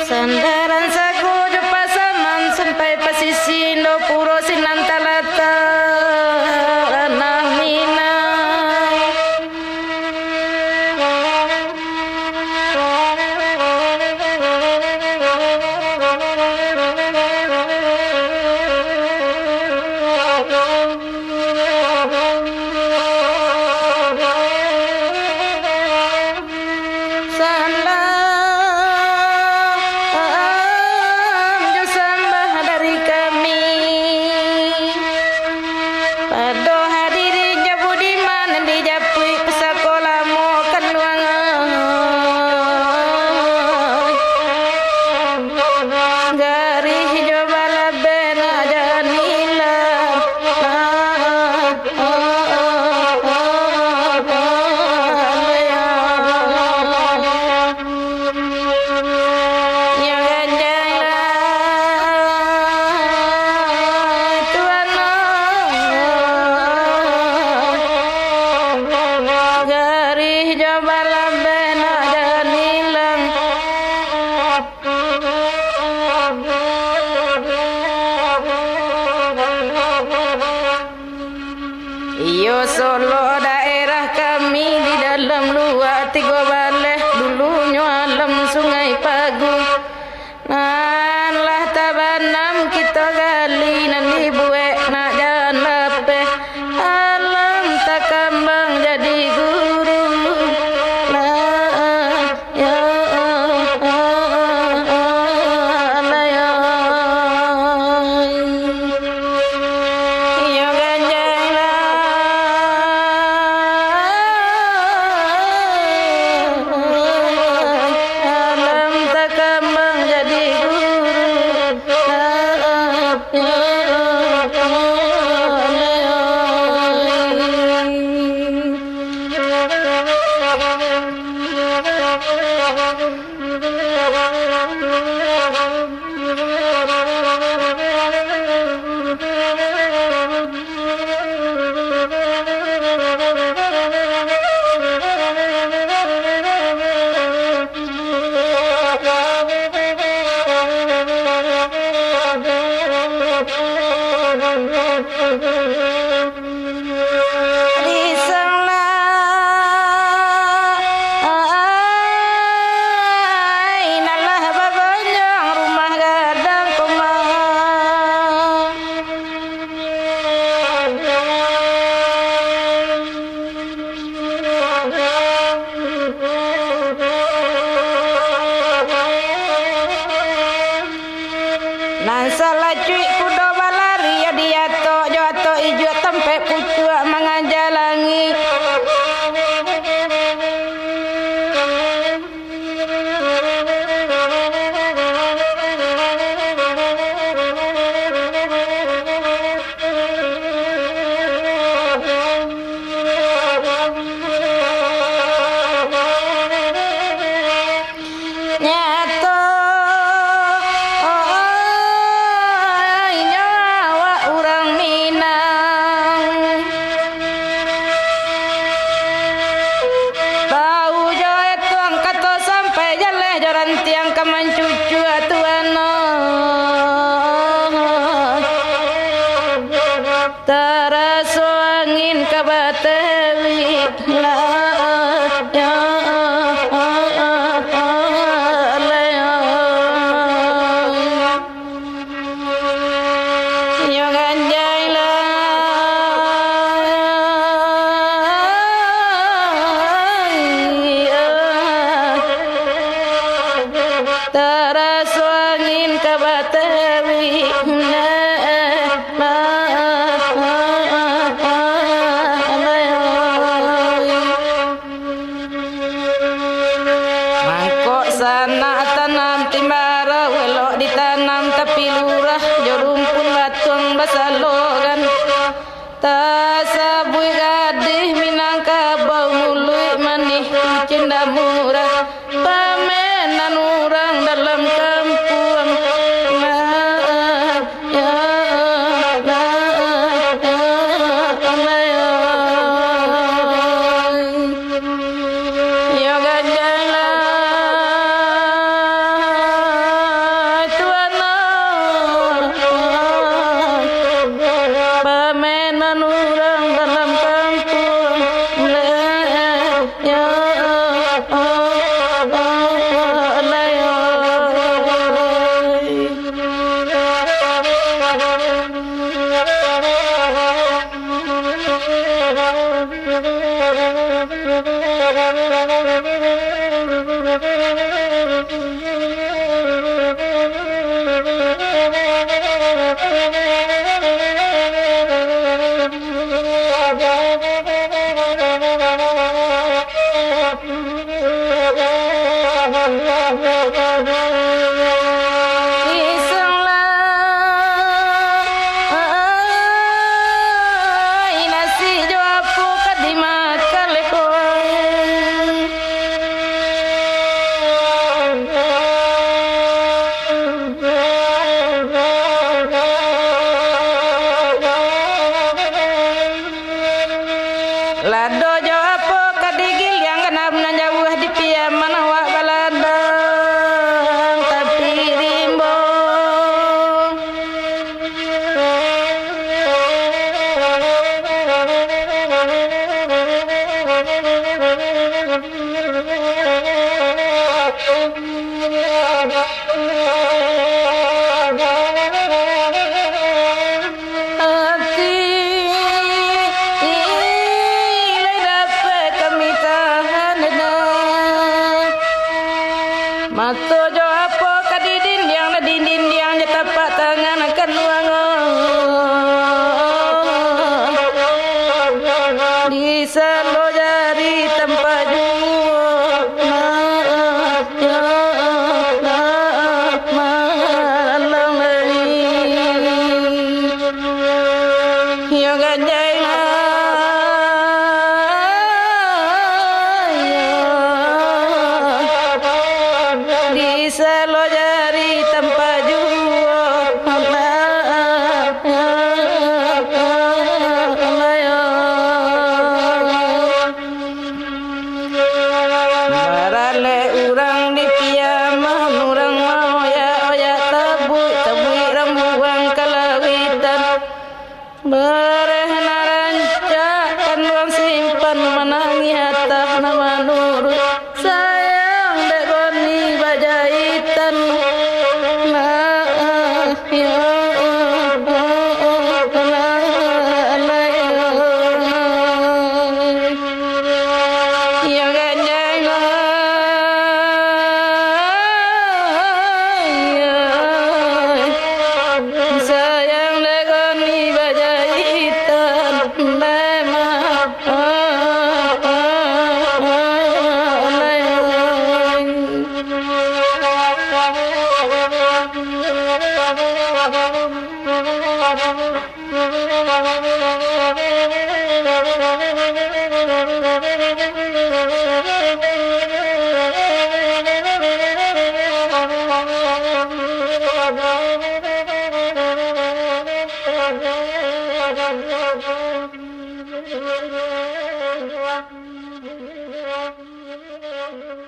Sandaran sagu pasaman sampai pasisi no puro sinantalata nahmina Iyo Solo daerah kami di dalam luar tiga baleh dulunya alam sungai Pagung nan lah tabanam kita gali nan dibuek nak jalan lepeh alam tak kembang jadi guru lah ya nan salah cuy kudo balari ya dia to joto ijo tempe pucuk mengajalangi tiang kaman cucu atuano taraso angin kabateli lah ya taraso angin kabateli Mangkok sana tanam timbara welok ditanam tapi lurah jorum pun batuang basalogan tasabui gadih minangkabau mului manih cinda murah pamenan orang dalam kampung Lado jo apa kadigil yang kenap nan jauh di pia mana wak baladang tapi rimbo Mato jo apa kadidin yang na dindin yang je tapak tangan akan luang di selo jari tempat selo jari tempat barale urang di piamah urang mau ya tabui rambuang kalawitan bareh naranca kan luang simpan menangi hatah nama nurut sayang degoni bajaitan sayang degoni bajaitan Thank you.